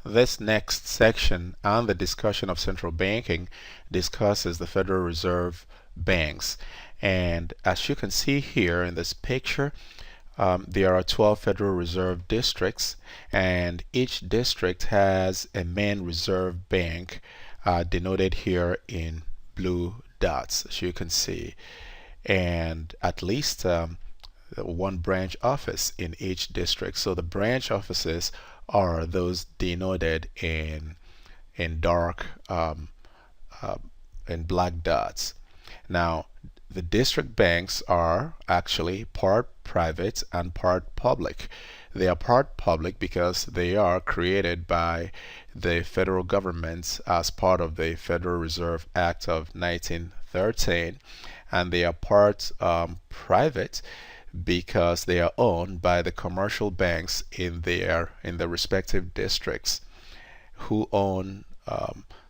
This next section on the discussion of central banking discusses the Federal Reserve banks. And as you can see here in this picture, there are 12 Federal Reserve districts, and each district has a main reserve bank denoted here in blue dots, as you can see, and at least one branch office in each district. So the branch offices are those denoted in dark in black dots. Now, the district banks are actually part private and part public. They are part public because they are created by the federal government as part of the Federal Reserve Act of 1913, and they are part private because they are owned by the commercial banks in the respective districts who own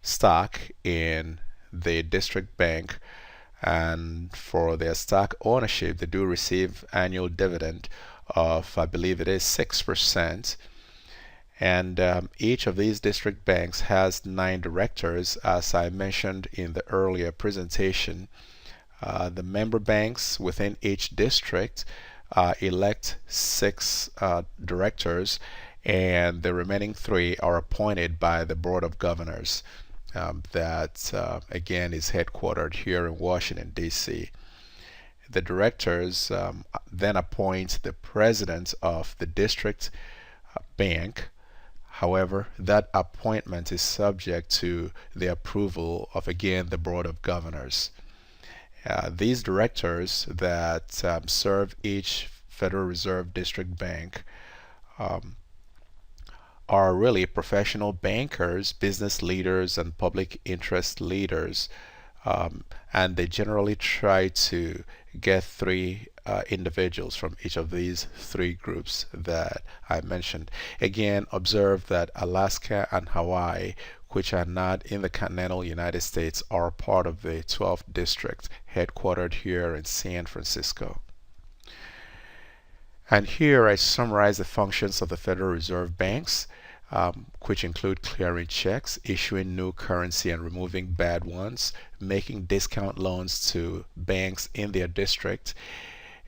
stock in the district bank, and for their stock ownership they do receive annual dividend of, I believe it is 6%. And each of these district banks has 9 directors, as I mentioned in the earlier presentation. The member banks within each district elect 6 directors, and the remaining 3 are appointed by the Board of Governors that again is headquartered here in Washington, D.C. The directors then appoint the president of the district bank. However, that appointment is subject to the approval of, again, the Board of Governors. These directors that serve each Federal Reserve District Bank are really professional bankers, business leaders, and public interest leaders. And they generally try to get 3 individuals from each of these 3 groups that I mentioned. Again, observe that Alaska and Hawaii, which are not in the continental United States, are part of the 12th district, headquartered here in San Francisco. And here I summarize the functions of the Federal Reserve banks, which include clearing checks, issuing new currency and removing bad ones, making discount loans to banks in their district.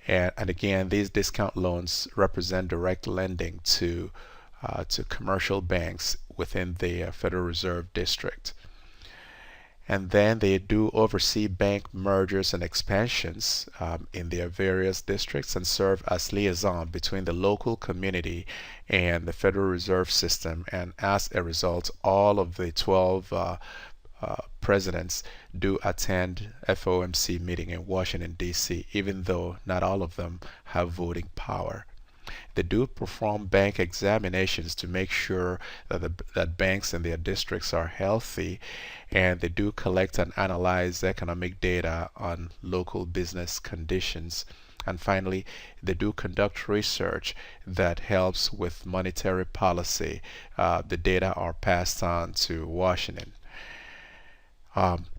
And again, these discount loans represent direct lending to commercial banks within the Federal Reserve District. And then they do oversee bank mergers and expansions in their various districts and serve as liaison between the local community and the Federal Reserve System. And as a result, all of the 12 presidents do attend FOMC meeting in Washington, D.C., even though not all of them have voting power. They do perform bank examinations to make sure that banks in their districts are healthy, and they do collect and analyze economic data on local business conditions. And finally, they do conduct research that helps with monetary policy. The data are passed on to Washington.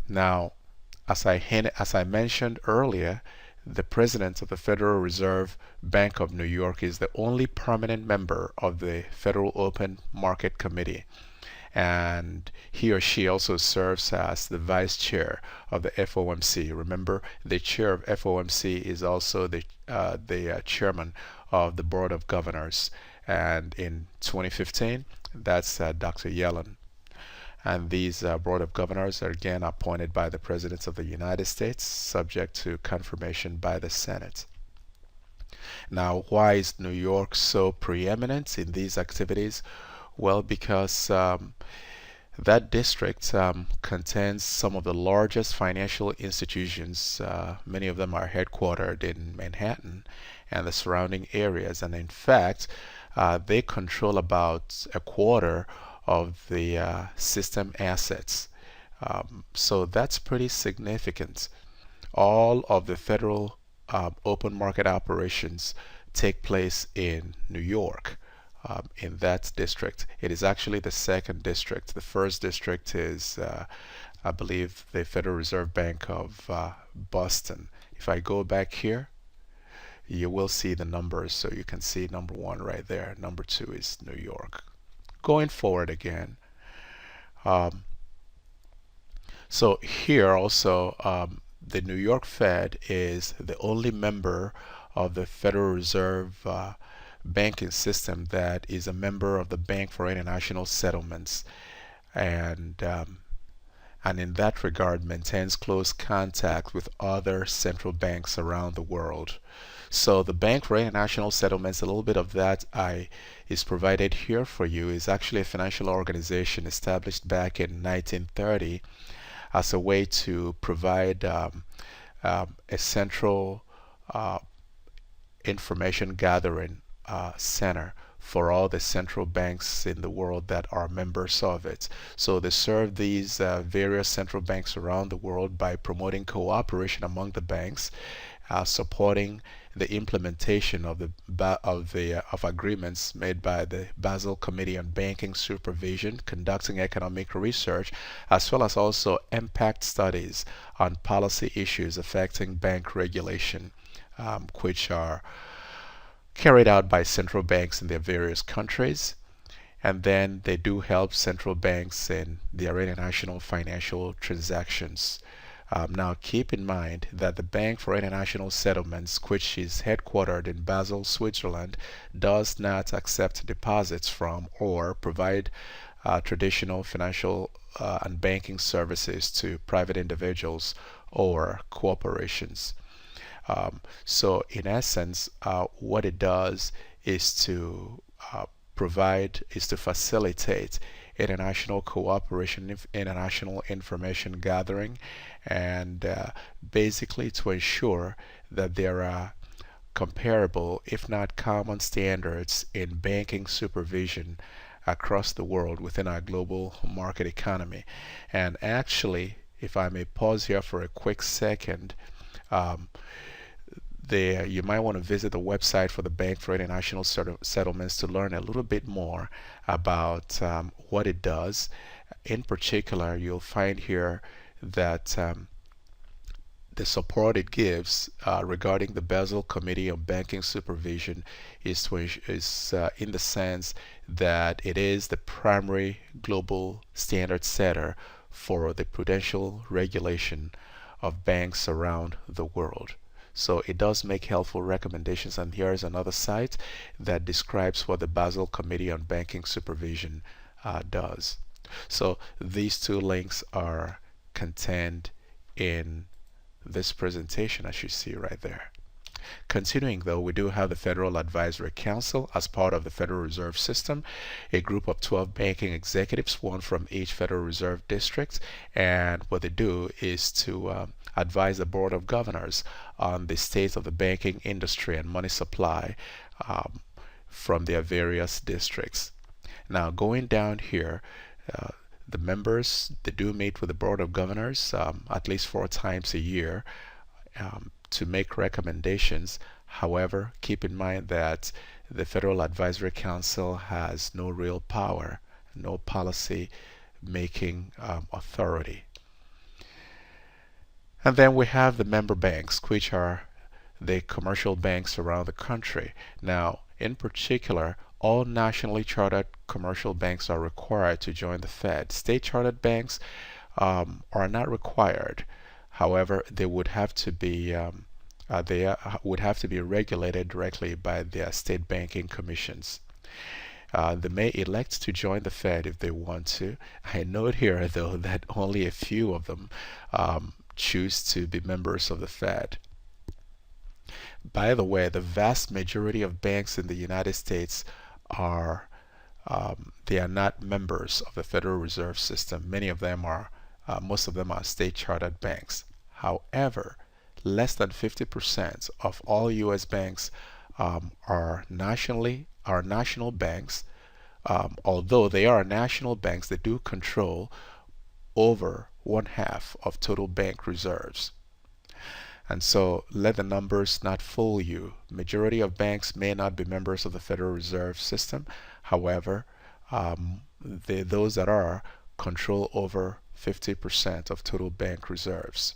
Now, as I mentioned earlier, the president of the Federal Reserve Bank of New York is the only permanent member of the Federal Open Market Committee, and he or she also serves as the vice chair of the FOMC. Remember, the chair of FOMC is also the chairman of the Board of Governors, and in 2015 that's Dr. Yellen. And these Board of Governors are again appointed by the President of the United States, subject to confirmation by the Senate. Now, why is New York so preeminent in these activities? Well, because that district contains some of the largest financial institutions. Many of them are headquartered in Manhattan and the surrounding areas. And in fact, they control about a quarter of the system assets. So that's pretty significant. All of the federal open market operations take place in New York, in that district. It is actually the second district. The first district is, I believe, the Federal Reserve Bank of Boston. If I go back here, you will see the numbers, so you can see number 1 right there. Number 2 is New York. going forward again. Um, so here also, the New York Fed is the only member of the Federal Reserve banking system that is a member of the Bank for International Settlements, and in that regard maintains close contact with other central banks around the world. So the Bank for International Settlements, a little bit of that is provided here for you, is actually a financial organization established back in 1930 as a way to provide a central uh, information gathering center for all the central banks in the world that are members of it. So they serve these various central banks around the world by promoting cooperation among the banks, supporting the implementation of of agreements made by the Basel Committee on Banking Supervision, conducting economic research, as well as also impact studies on policy issues affecting bank regulation, which are carried out by central banks in their various countries. And then they do help central banks in their international financial transactions. Now, keep in mind that the Bank for International Settlements, which is headquartered in Basel, Switzerland, does not accept deposits from or provide traditional financial and banking services to private individuals or corporations. So, in essence, what it does is to facilitate international cooperation, international information gathering, and basically to ensure that there are comparable, if not common, standards in banking supervision across the world within our global market economy. And actually, if I may pause here for a quick second, um, there you might want to visit the website for the Bank for International Settlements to learn a little bit more about what it does. In particular, you'll find here that the support it gives regarding the Basel Committee on Banking Supervision is in the sense that it is the primary global standard setter for the prudential regulation of banks around the world. So it does make helpful recommendations, and here is another site that describes what the Basel Committee on Banking Supervision does. So these two links are contained in this presentation, as you see right there. Continuing though, we do have the Federal Advisory Council as part of the Federal Reserve System, a group of 12 banking executives, one from each Federal Reserve district, and what they do is to advise the Board of Governors on the state of the banking industry and money supply from their various districts. Now, going down here, the members, they do meet with the Board of Governors at least 4 times a year to make recommendations. However, keep in mind that the Federal Advisory Council has no real power, no policy making authority. And then we have the member banks, which are the commercial banks around the country. Now, in particular, all nationally chartered commercial banks are required to join the Fed. State chartered banks are not required. However, they would have to be regulated directly by their state banking commissions. They may elect to join the Fed if they want to. I note here, though, that only a few of them choose to be members of the Fed. By the way, the vast majority of banks in the United States are they are not members of the Federal Reserve System. Most of them are state chartered banks. However, less than 50% of all U.S. banks are national banks. Although they are national banks, they do control over 1/2 of total bank reserves. And so let the numbers not fool you. Majority of banks may not be members of the Federal Reserve System. However, those that are control over 50% of total bank reserves.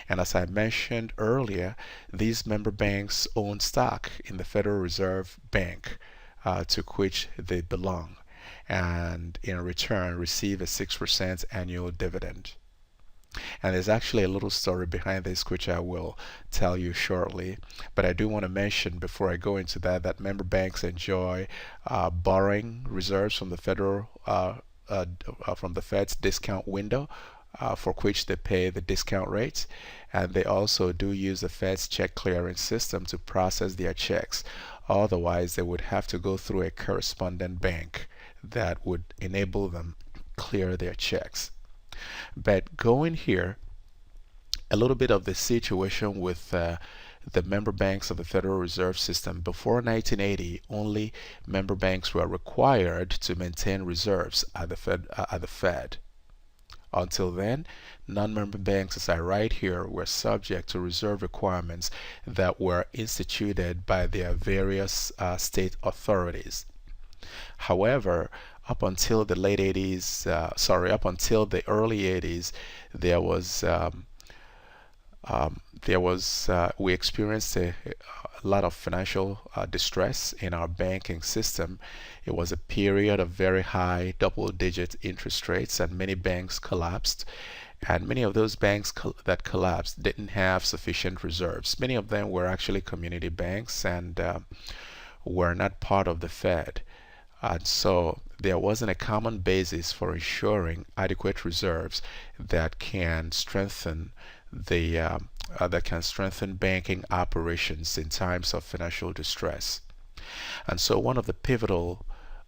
And as I mentioned earlier, these member banks own stock in the Federal Reserve Bank to which they belong. and in return receive a 6% annual dividend. And there's actually a little story behind this, which I will tell you shortly. But I do want to mention before I go into that that member banks enjoy borrowing reserves from the from the Fed's discount window, for which they pay the discount rates, and they also do use the Fed's check clearing system to process their checks. Otherwise, they would have to go through a correspondent bank that would enable them clear their checks. But going here, a little bit of the situation with the member banks of the Federal Reserve System. Before 1980, only member banks were required to maintain reserves at the Fed. Until then, non-member banks, as I write here, were subject to reserve requirements that were instituted by their various state authorities. However, up until the late 80s, up until the early 80s, there was we experienced a lot of financial distress in our banking system. It was a period of very high double-digit interest rates, and many banks collapsed. And many of those banks that collapsed didn't have sufficient reserves. Many of them were actually community banks and were not part of the Fed. And so there wasn't a common basis for ensuring adequate reserves that can strengthen banking operations in times of financial distress. And so one of the pivotal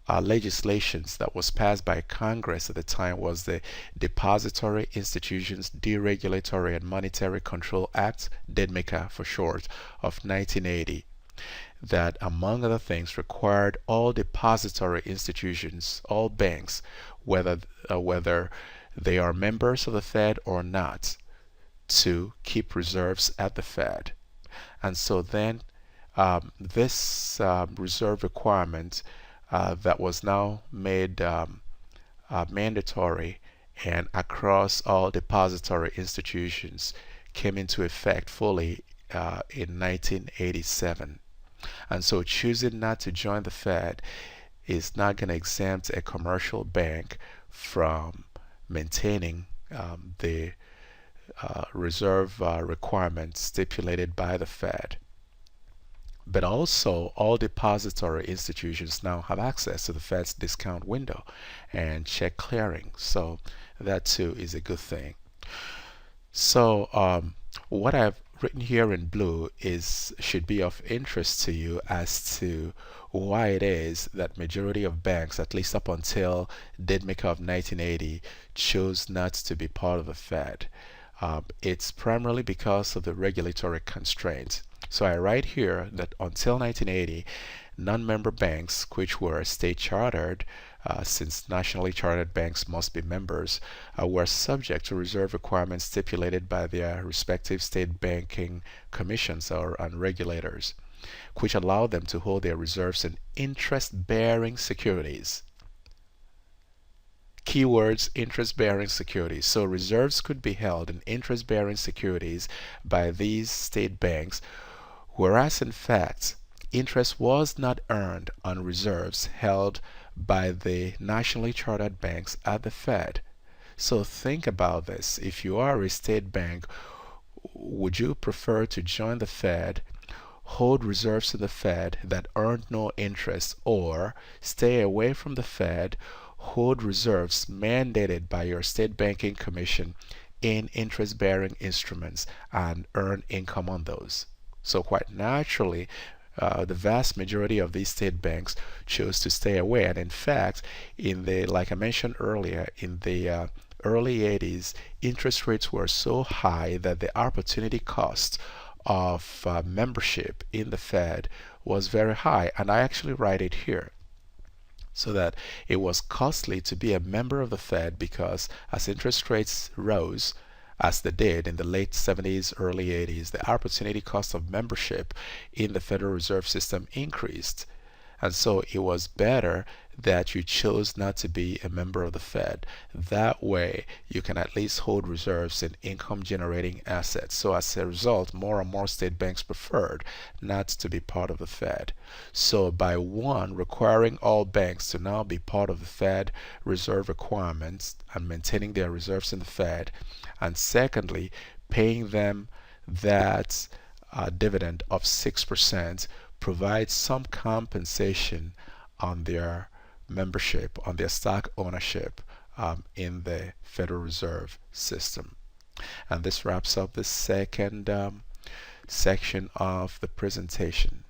legislations that was passed by Congress at the time was the Depository Institutions Deregulatory and Monetary Control Act, DEDMICA for short, of 1980, that among other things required all depository institutions, all banks, whether they are members of the Fed or not, to keep reserves at the Fed. And so then this reserve requirement that was now made mandatory and across all depository institutions came into effect fully in 1987. And so choosing not to join the Fed is not going to exempt a commercial bank from maintaining the reserve requirements stipulated by the Fed. But also, all depository institutions now have access to the Fed's discount window and check clearing. So that too is a good thing. So what I've written here in blue should be of interest to you as to why it is that majority of banks, at least up until DEDMICA of 1980, chose not to be part of the Fed. It's primarily because of the regulatory constraints. So I write here that until 1980, non-member banks, which were state chartered, since nationally chartered banks must be members, were subject to reserve requirements stipulated by their respective state banking commissions and regulators, which allowed them to hold their reserves in interest-bearing securities. Keywords: interest-bearing securities. So reserves could be held in interest-bearing securities by these state banks, whereas in fact interest was not earned on reserves held by the nationally chartered banks at the Fed. So think about this. If you are a state bank, would you prefer to join the Fed, hold reserves in the Fed that earned no interest, or stay away from the Fed, hold reserves mandated by your state banking commission in interest-bearing instruments and earn income on those? So quite naturally, the vast majority of these state banks chose to stay away. And in fact, like I mentioned earlier, in the early 80s, interest rates were so high that the opportunity cost of membership in the Fed was very high. And I actually write it here, so that it was costly to be a member of the Fed because as interest rates rose, as they did in the late 70s, early 80s, the opportunity cost of membership in the Federal Reserve System increased. And so it was better that you chose not to be a member of the Fed. That way, you can at least hold reserves in income generating assets. So, as a result, more and more state banks preferred not to be part of the Fed. So, by one, requiring all banks to now be part of the Fed reserve requirements and maintaining their reserves in the Fed, and secondly, paying them that dividend of 6% provides some compensation on their membership, on their stock ownership in the Federal Reserve System. And this wraps up the second section of the presentation.